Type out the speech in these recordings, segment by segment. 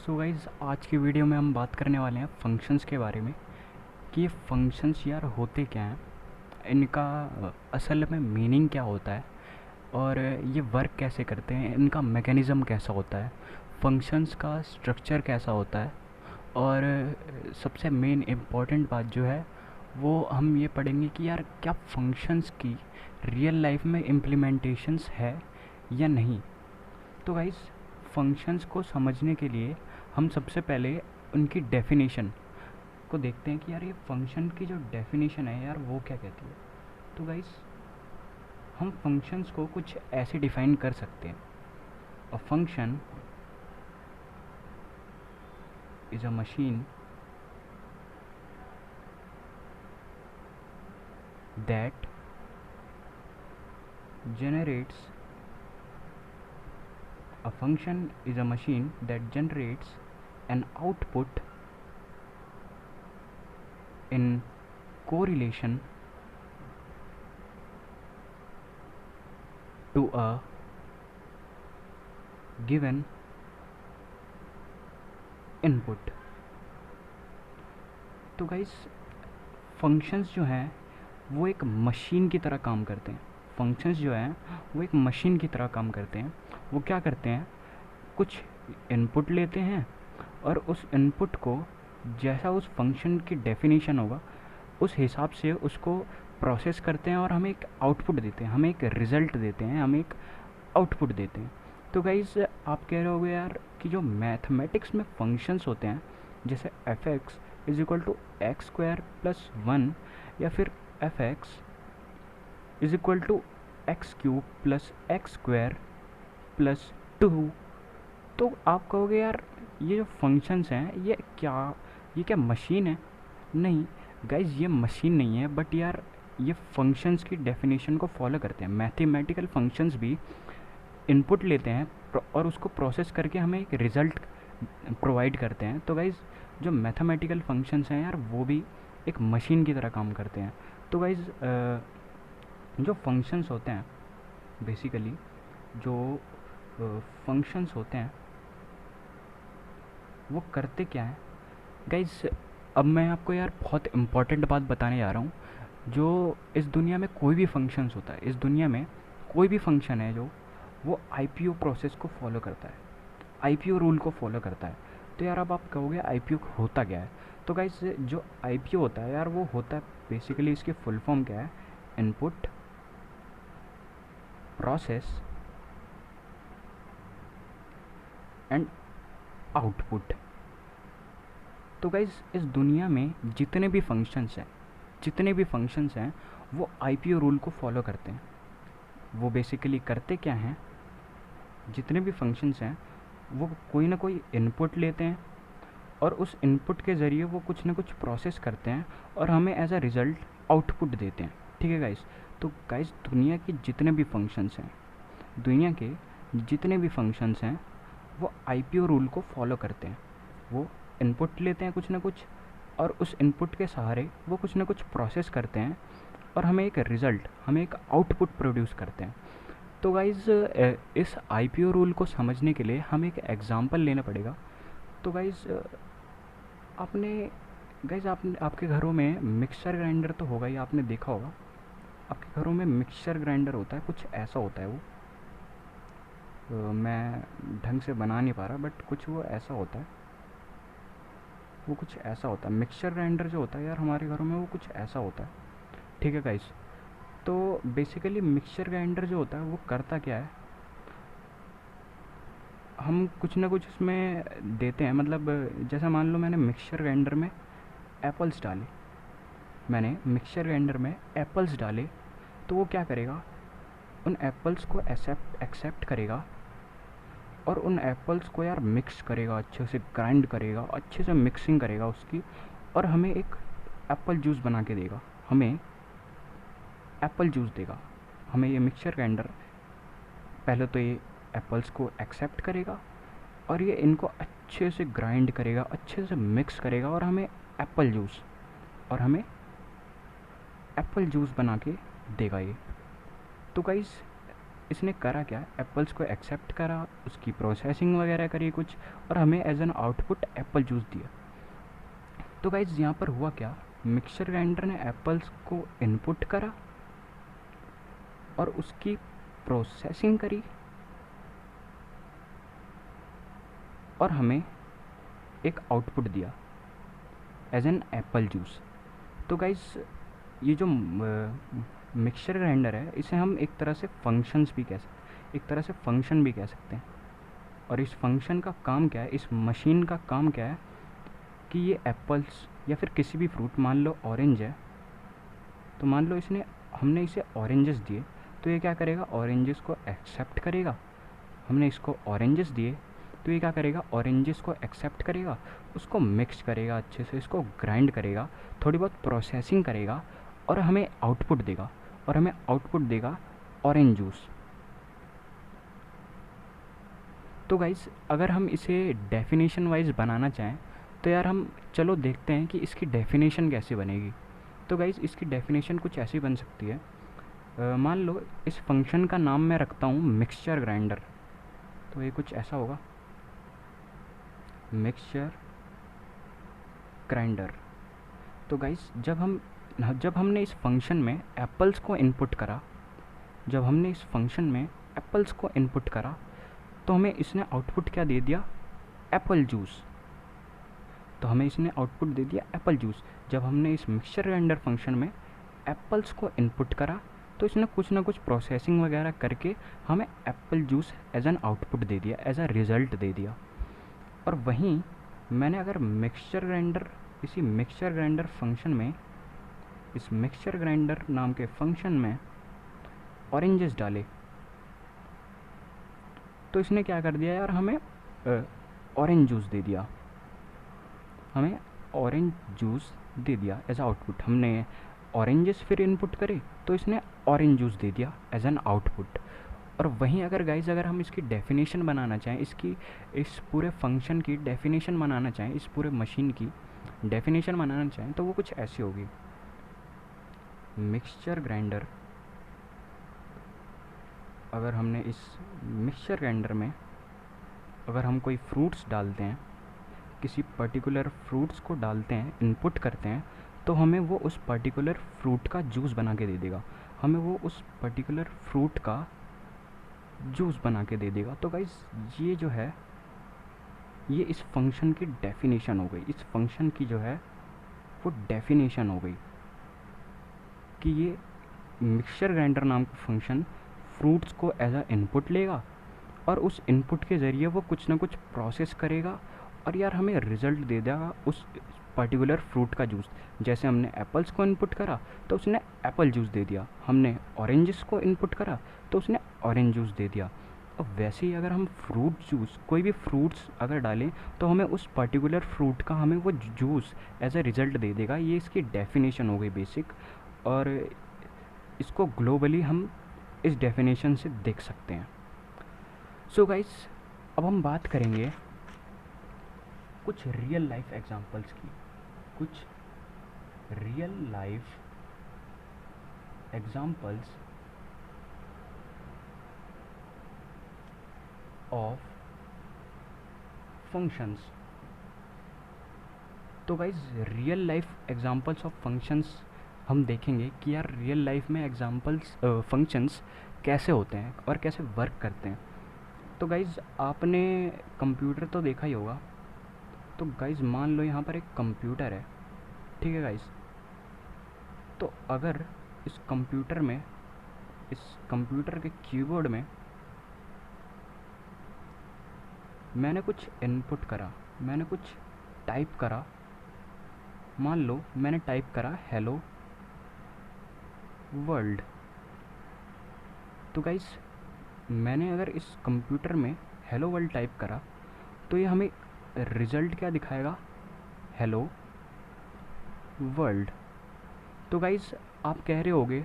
So guys आज की video में हम बात करने वाले हैं फंक्शंस के बारे में कि ये फंक्शंस यार होते क्या हैं, इनका असल में मीनिंग क्या होता है और ये वर्क कैसे करते हैं, इनका मैकेनिज़्म कैसा होता है, फंक्शंस का स्ट्रक्चर कैसा होता है। और सबसे मेन इम्पॉर्टेंट बात जो है वो हम ये पढ़ेंगे कि यार क्या फंक्शंस की रियल लाइफ में इम्प्लीमेंटेशंस है या नहीं। तो गाइस फंक्शंस को समझने के लिए हम सबसे पहले उनकी डेफिनेशन को देखते हैं कि यार ये फंक्शन की जो डेफिनेशन है यार वो क्या कहती है। तो गाइस हम फंक्शंस को कुछ ऐसे डिफाइन कर सकते हैं। A function is a machine that generates a function is a machine that generates an output in correlation to a given input. तो गाइस फंक्शंस जो हैं वो एक मशीन की तरह काम करते हैं। फंक्शंस जो हैं वो एक मशीन की तरह काम करते हैं। वो क्या करते हैं, कुछ इनपुट लेते हैं और उस इनपुट को जैसा उस फंक्शन की डेफिनेशन होगा उस हिसाब से उसको प्रोसेस करते हैं और हमें एक आउटपुट देते हैं, हमें एक रिज़ल्ट देते हैं, हमें एक आउटपुट देते हैं। तो गाइस आप कह रहे होगे यार कि जो मैथमेटिक्स में फंक्शंस होते हैं जैसे f x is equal to x square plus one या फिर f x is equal to x cube plus x square plus two, तो आप कहोगे यार ये जो फंक्शंस हैं ये क्या मशीन है? नहीं गाइज ये मशीन नहीं है, बट यार ये फंक्शंस की डेफिनेशन को फॉलो करते हैं। मैथमेटिकल फंक्शंस भी इनपुट लेते हैं और उसको प्रोसेस करके हमें एक रिज़ल्ट प्रोवाइड करते हैं। तो गाइज़ जो मैथमेटिकल फंक्शंस हैं यार वो भी एक मशीन की तरह काम करते हैं। तो गाइज़ जो फंक्शंस होते हैं बेसिकली जो फंक्शंस होते हैं वो करते क्या हैं गाइज़। अब मैं आपको यार बहुत इम्पॉर्टेंट बात बताने जा रहा हूँ। जो इस दुनिया में कोई भी फंक्शंस होता है, इस दुनिया में कोई भी फंक्शन है जो वो आईपीओ प्रोसेस को फॉलो करता है, आईपीओ रूल को फॉलो करता है। तो यार अब आप कहोगे आईपीओ होता क्या है? तो गाइस जो आईपीओ होता है यार वो होता है बेसिकली, इसकी फुल फॉर्म क्या है, इनपुट प्रोसेस एंड आउटपुट। तो गाइस इस दुनिया में जितने भी फंक्शंस हैं वो आईपीओ रूल को फॉलो करते हैं। वो बेसिकली करते क्या हैं, जितने भी फंक्शंस हैं वो कोई ना कोई इनपुट लेते हैं और उस इनपुट के ज़रिए वो कुछ ना कुछ प्रोसेस करते हैं और हमें एज अ रिज़ल्ट आउटपुट देते हैं। ठीक है गाइस। तो गाइस दुनिया के जितने भी फंक्शंस हैं वो आईपीओ रूल को फॉलो करते हैं। वो इनपुट लेते हैं कुछ ना कुछ और उस इनपुट के सहारे वो कुछ ना कुछ प्रोसेस करते हैं और हमें एक आउटपुट प्रोड्यूस करते हैं। तो गाइज़ इस आईपीओ रूल को समझने के लिए हमें एक एग्जांपल लेना पड़ेगा। तो गाइज़ आपके घरों में मिक्सर ग्राइंडर तो होगा ही, आपने देखा होगा। आपके घरों में मिक्सर ग्राइंडर होता है, कुछ ऐसा होता है वो। मैं ढंग से बना नहीं पा रहा बट कुछ वो ऐसा होता है, मिक्सचर ग्राइंडर जो होता है यार हमारे घरों में वो कुछ ऐसा होता है। ठीक है गाइस। तो बेसिकली मिक्सचर ग्राइंडर जो होता है वो करता क्या है, हम कुछ ना कुछ उसमें देते हैं। मतलब जैसा मान लो मैंने मिक्सचर ग्राइंडर में एप्पल्स डाले, तो वो क्या करेगा, उन एप्पल्स को एक्सेप्ट करेगा और उन एप्पल्स को यार मिक्स करेगा, अच्छे से ग्राइंड करेगा, अच्छे से मिक्सिंग करेगा उसकी, और हमें एक एप्पल जूस बना के देगा, हमें ये मिक्सचर ग्राइंडर पहले तो ये एप्पल्स को एक्सेप्ट करेगा और ये इनको अच्छे से ग्राइंड करेगा, अच्छे से मिक्स करेगा और हमें एप्पल जूस बना के देगा ये। तो गाइस इसने करा क्या, एप्पल्स को एक्सेप्ट करा, उसकी प्रोसेसिंग वगैरह करी कुछ, और हमें as an output apple juice दिया। तो गाइज यहाँ पर हुआ क्या, मिक्सचर ग्राइंडर ने एप्पल्स को इनपुट करा और उसकी प्रोसेसिंग करी और हमें एक आउटपुट दिया एज एन एप्पल जूस। तो गाइज ये जो मिक्सचर ग्राइंडर है इसे हम एक तरह से फंक्शन भी कह सकते हैं। और इस फंक्शन का काम क्या है, इस मशीन का काम क्या है कि ये एप्पल्स या फिर किसी भी फ्रूट, मान लो ऑरेंज है, तो मान लो हमने इसे ऑरेंजेस दिए, तो ये क्या करेगा, ऑरेंजेस को एक्सेप्ट करेगा। हमने इसको ऑरेंजेस दिए तो ये क्या करेगा, ऑरेंजेस को एक्सेप्ट करेगा, उसको मिक्स करेगा अच्छे से, इसको ग्राइंड करेगा, थोड़ी बहुत प्रोसेसिंग करेगा और हमें आउटपुट देगा ऑरेंज जूस। तो गाइस अगर हम इसे डेफिनेशन वाइज बनाना चाहें तो यार हम चलो देखते हैं कि इसकी डेफिनेशन कैसे बनेगी। तो गाइस इसकी डेफिनेशन कुछ ऐसी बन सकती है, मान लो इस फंक्शन का नाम मैं रखता हूँ मिक्सचर ग्राइंडर, तो ये कुछ ऐसा होगा, मिक्सचर ग्राइंडर। तो गाइस जब हमने इस फंक्शन में एप्पल्स को इनपुट करा, तो हमें इसने आउटपुट क्या दे दिया, एप्पल जूस। तो हमें इसने आउटपुट दे दिया एप्पल जूस। जब हमने इस मिक्सचर ग्राइंडर फंक्शन में एप्पल्स को इनपुट करा तो इसने कुछ ना कुछ प्रोसेसिंग वगैरह करके हमें apple juice as an output दे दिया, एज अ रिज़ल्ट दे दिया। और वहीं मैंने अगर इसी मिक्सचर ग्राइंडर फंक्शन में, इस मिक्सचर ग्राइंडर नाम के फंक्शन में ऑरेंजेस डाले, तो इसने क्या कर दिया यार, हमें ऑरेंज जूस दे दिया, एज आउटपुट। हमने ऑरेंजेस फिर इनपुट करे तो इसने ऑरेंज जूस दे दिया एज एन आउटपुट। और वहीं अगर हम इसकी डेफिनेशन बनाना चाहें, इस पूरे फंक्शन की डेफिनेशन बनाना चाहें, इस पूरे मशीन की डेफिनेशन बनाना चाहें, तो वो कुछ ऐसी होगी, मिक्सचर ग्राइंडर। अगर हमने इस मिक्सचर ग्राइंडर में अगर हम कोई फ्रूट्स डालते हैं, किसी पर्टिकुलर फ्रूट्स को डालते हैं, इनपुट करते हैं, तो हमें वो उस पर्टिकुलर फ्रूट का जूस बना के दे देगा, तो गाइस ये जो है, ये इस फंक्शन की डेफिनेशन हो गई। इस फंक्शन की जो है वो डेफिनेशन हो गई कि ये मिक्सचर ग्राइंडर नाम का फंक्शन फ्रूट्स को एज अ इनपुट लेगा और उस इनपुट के ज़रिए वो कुछ ना कुछ प्रोसेस करेगा और यार हमें रिज़ल्ट दे देगा उस पर्टिकुलर फ्रूट का जूस। जैसे हमने एप्पल्स को इनपुट करा तो उसने एप्पल जूस दे दिया, हमने ऑरेंजेस को इनपुट करा तो उसने ऑरेंज जूस दे दिया। अब वैसे ही अगर हम फ्रूट जूस, कोई भी फ्रूट्स अगर डालें तो हमें उस पर्टिकुलर फ्रूट का हमें वो जूस एज अ रिज़ल्ट दे देगा। ये इसकी डेफिनेशन हो गई बेसिक, और इसको ग्लोबली हम इस डेफिनेशन से देख सकते हैं। सो गाइस अब हम बात करेंगे कुछ रियल लाइफ एग्जांपल्स की, कुछ real life examples of functions. तो guys real life examples of functions हम देखेंगे कि यार रियल लाइफ में फंक्शंस कैसे होते हैं और कैसे वर्क करते हैं। तो गाइज आपने कंप्यूटर तो देखा ही होगा। तो गाइज मान लो यहाँ पर एक कंप्यूटर है, ठीक है गाइज। तो अगर इस कंप्यूटर के कीबोर्ड में मैंने कुछ इनपुट करा, मैंने कुछ टाइप करा, मान लो मैंने टाइप करा हेलो वर्ल्ड। तो गाइस मैंने अगर इस कंप्यूटर में हेलो वर्ल्ड टाइप करा तो ये हमें रिज़ल्ट क्या दिखाएगा, हेलो वर्ल्ड। तो गाइस आप कह रहे होगे,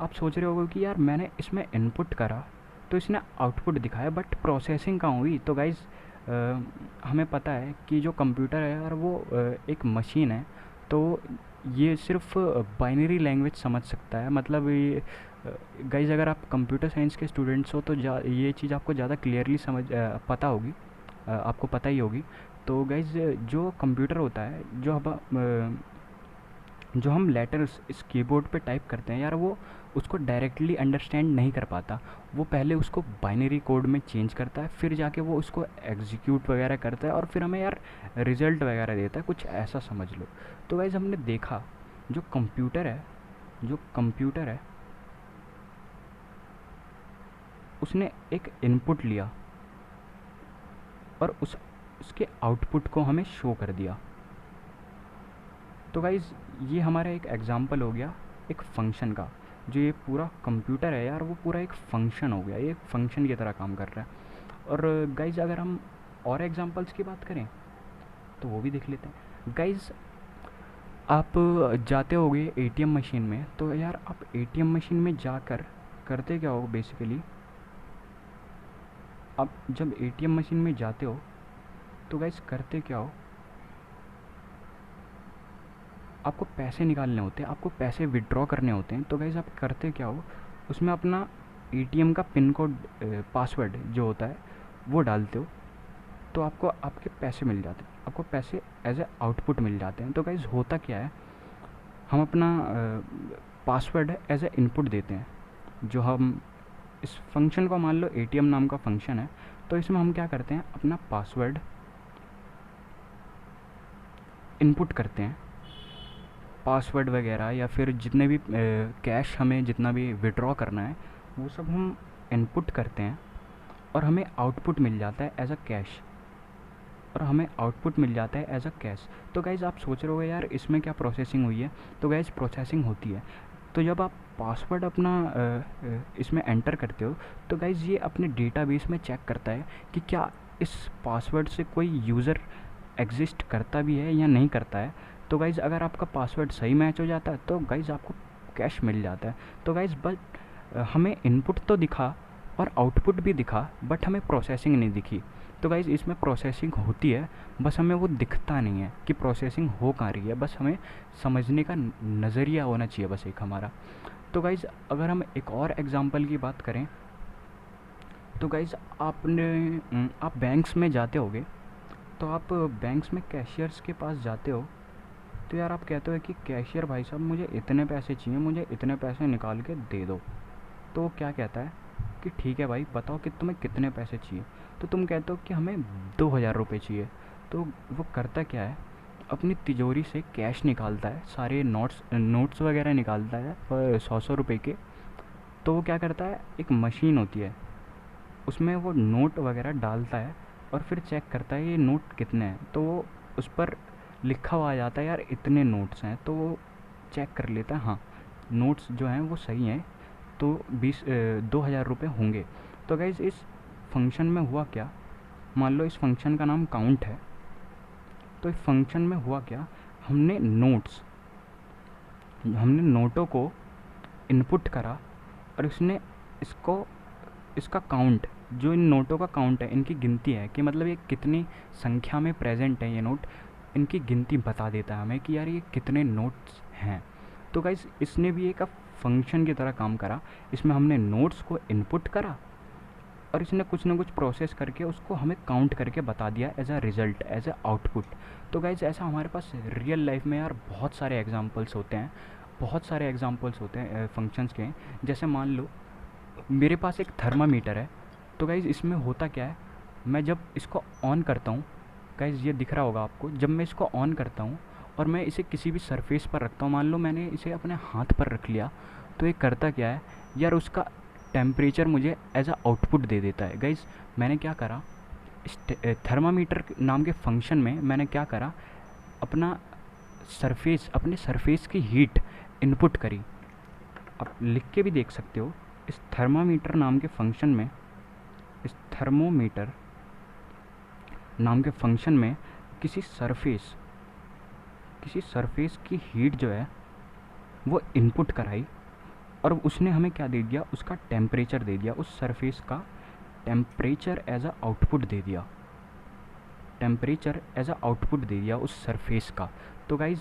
आप सोच रहे होगे कि यार मैंने इसमें इनपुट करा तो इसने आउटपुट दिखाया, बट प्रोसेसिंग कहाँ हुई। तो गाइस हमें पता है कि जो कंप्यूटर है यार वो एक मशीन है, तो ये सिर्फ बाइनरी लैंग्वेज समझ सकता है। मतलब ये गाइज़ अगर आप कंप्यूटर साइंस के स्टूडेंट्स हो तो ये चीज़ आपको ज़्यादा क्लियरली पता होगी, आपको पता ही होगी। तो गाइज़ जो कंप्यूटर होता है, जो हम लेटर्स इस कीबोर्ड पे टाइप करते हैं यार, वो उसको डायरेक्टली अंडरस्टैंड नहीं कर पाता। वो पहले उसको बाइनरी कोड में चेंज करता है, फिर जाके वो उसको एग्जीक्यूट वगैरह करता है और फिर हमें यार रिज़ल्ट वगैरह देता है, कुछ ऐसा समझ लो। तो गाइज़ हमने देखा जो कंप्यूटर है उसने एक इनपुट लिया और उसके आउटपुट को हमें शो कर दिया। तो गाइज़ ये हमारा एक एग्जांपल हो गया एक फंक्शन का। जो ये पूरा कंप्यूटर है यार, वो पूरा एक फंक्शन हो गया, ये एक फंक्शन की तरह काम कर रहा है। और गाइज़ अगर हम और एग्जांपल्स की बात करें तो वो भी देख लेते हैं। गाइज़ आप जाते होगे एटीएम मशीन में, तो यार आप एटीएम मशीन में जाकर करते क्या हो बेसिकली, आप जब एटीएम मशीन में जाते हो तो गाइज़ करते क्या हो, आपको पैसे निकालने होते हैं, आपको पैसे विड्रॉ करने होते हैं। तो गाइज़ आप करते क्या हो, उसमें अपना एटीएम का पिन कोड, पासवर्ड जो होता है वो डालते हो, तो आपको आपके पैसे मिल जाते हैं, आपको पैसे एज ए आउटपुट मिल जाते हैं। तो गाइज़ होता क्या है, हम अपना पासवर्ड एज ए इनपुट देते हैं। जो हम इस फंक्शन को मान लो एटीएम नाम का फंक्शन है, तो इसमें हम क्या करते हैं, अपना पासवर्ड इनपुट करते हैं, पासवर्ड वगैरह या फिर जितने भी कैश हमें जितना भी विड्रॉ करना है वो सब हम इनपुट करते हैं और हमें आउटपुट मिल जाता है एज अ कैश। तो गाइज़ आप सोच रहे हो यार इसमें क्या प्रोसेसिंग हुई है, तो गाइज़ प्रोसेसिंग होती है। तो जब आप पासवर्ड अपना इसमें एंटर करते हो, तो गाइज़ ये अपने डेटाबेस में चेक करता है कि क्या इस पासवर्ड से कोई यूज़र एग्जिस्ट करता भी है या नहीं करता है। तो गाइज़ अगर आपका पासवर्ड सही मैच हो जाता है तो गाइज़ आपको कैश मिल जाता है। तो गाइज़ बट हमें इनपुट तो दिखा और आउटपुट भी दिखा, बट हमें प्रोसेसिंग नहीं दिखी। तो गाइज़ इसमें प्रोसेसिंग होती है, बस हमें वो दिखता नहीं है कि प्रोसेसिंग हो कहाँ रही है, बस हमें समझने का नज़रिया होना चाहिए बस एक हमारा। तो गाइज़ अगर हम एक और एग्ज़ाम्पल की बात करें, तो गाइज़ आप बैंक्स में जाते होगे, तो आप बैंक्स में कैशियर्स के पास जाते हो, तो यार आप कहते हो कि कैशियर भाई साहब मुझे इतने पैसे चाहिए, मुझे इतने पैसे निकाल के दे दो। तो वो क्या कहता है कि ठीक है भाई बताओ कि तुम्हें कितने पैसे चाहिए। तो तुम कहते हो कि हमें 2,000 रुपये चाहिए। तो वो करता क्या है, अपनी तिजोरी से कैश निकालता है, सारे नोट्स वगैरह निकालता है 100-100 रुपये के। तो वो क्या करता है, एक मशीन होती है उसमें वो नोट वगैरह डालता है और फिर चेक करता है ये नोट कितने हैं। तो वो उस पर लिखा हुआ आ जाता है यार इतने नोट्स हैं, तो वो चेक कर लेता है, हाँ नोट्स जो हैं वो सही हैं, तो 2,000 रुपये होंगे। तो गाइज़ इस फंक्शन में हुआ क्या, मान लो इस फंक्शन का नाम काउंट है। तो इस फंक्शन में हुआ क्या, हमने नोटों को इनपुट करा और इसका काउंट, जो इन नोटों का काउंट है, इनकी गिनती है कि मतलब ये कितनी संख्या में प्रेजेंट है ये नोट, इनकी गिनती बता देता है हमें कि यार ये कितने नोट्स हैं। तो गाइस इसने भी एक फंक्शन की तरह काम करा, इसमें हमने नोट्स को इनपुट करा और इसने कुछ ना कुछ प्रोसेस करके उसको हमें काउंट करके बता दिया as a result, as a output. तो गाइज़ ऐसा हमारे पास रियल लाइफ में यार बहुत सारे एग्जांपल्स होते हैं फंक्शंस के। जैसे मान लो मेरे पास एक थर्मामीटर है। तो गाइज़ इसमें होता क्या है, मैं जब इसको ऑन करता हूँ, गाइज़ ये दिख रहा होगा आपको, जब मैं इसको ऑन करता हूँ और मैं इसे किसी भी सरफेस पर रखता हूँ, मान लो मैंने इसे अपने हाथ पर रख लिया, तो ये करता क्या है यार, उसका टेम्परेचर मुझे एज अ आउटपुट दे देता है। गाइज़ मैंने क्या करा, इस थर्मामीटर नाम के फंक्शन में मैंने क्या करा, अपने सरफेस की हीट इनपुट करी। आप लिख के भी देख सकते हो, इस थर्मामीटर नाम के फंक्शन में, इस थर्मोमीटर नाम के फंक्शन में किसी सरफेस की हीट जो है वो इनपुट कराई और उसने हमें क्या दे दिया, उसका टेम्परेचर दे दिया, उस सरफेस का टेम्परेचर एज अ आउटपुट दे दिया उस सरफेस का। तो गाइज़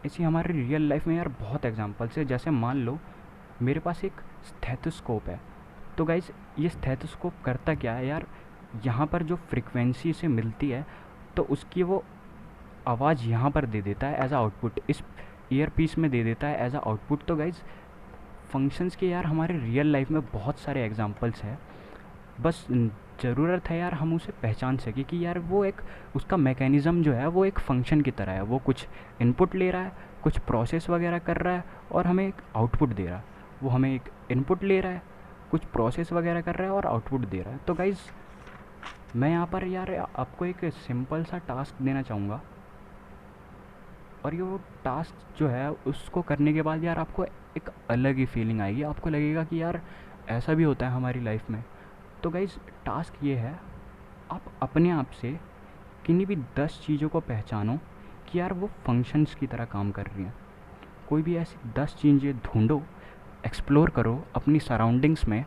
ऐसी हमारे रियल लाइफ में यार बहुत एग्जांपल्स है। जैसे मान लो मेरे पास एक स्टेथोस्कोप है। तो गाइज़ ये स्टेथोस्कोप करता क्या है यार, यहाँ पर जो फ्रीक्वेंसी से मिलती है तो उसकी वो आवाज़ यहाँ पर दे देता है एज आ आउटपुट, इस ईयर पीस में दे देता है एज आ आउटपुट। तो गाइज़ फंक्शंस के यार हमारे रियल लाइफ में बहुत सारे एग्जांपल्स हैं, बस ज़रूरत है यार हम उसे पहचान सके कि यार वो एक उसका मैकेनिज़्म जो है वो एक फ़ंक्शन की तरह है। वो कुछ इनपुट ले रहा है, कुछ प्रोसेस वगैरह कर रहा है और हमें एक आउटपुट दे रहा है। वो हमें एक इनपुट ले रहा है, कुछ प्रोसेस वगैरह कर रहा है और आउटपुट दे रहा है। तो गाइज़ मैं यहाँ पर यार आपको एक सिंपल सा टास्क देना चाहूँगा, और ये वो टास्क जो है उसको करने के बाद यार आपको एक अलग ही फीलिंग आएगी। आपको लगेगा कि यार ऐसा भी होता है हमारी लाइफ में। तो गाइज़ टास्क ये है, आप अपने आप से किन्हीं भी 10 चीज़ों को पहचानो कि यार वो फंक्शंस की तरह काम कर रही हैं। कोई भी ऐसी 10 चीज़ें ढूंढो, एक्सप्लोर करो अपनी सराउंडिंग्स में,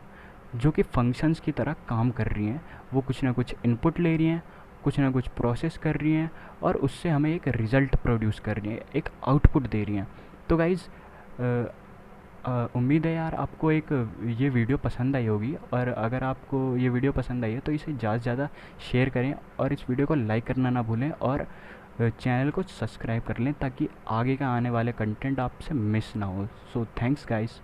जो कि फंक्शंस की तरह काम कर रही हैं। वो कुछ ना कुछ इनपुट ले रही हैं, कुछ ना कुछ प्रोसेस कर रही हैं और उससे हमें एक रिज़ल्ट प्रोड्यूस कर रही हैं, एक आउटपुट दे रही हैं। तो गाइज़ उम्मीद है यार आपको एक ये वीडियो पसंद आई होगी, और अगर आपको ये वीडियो पसंद आई है तो इसे ज़्यादा से ज़्यादा शेयर करें और इस वीडियो को लाइक करना ना भूलें, और चैनल को सब्सक्राइब कर लें ताकि आगे का आने वाले कंटेंट आपसे मिस ना हो। So thanks guys.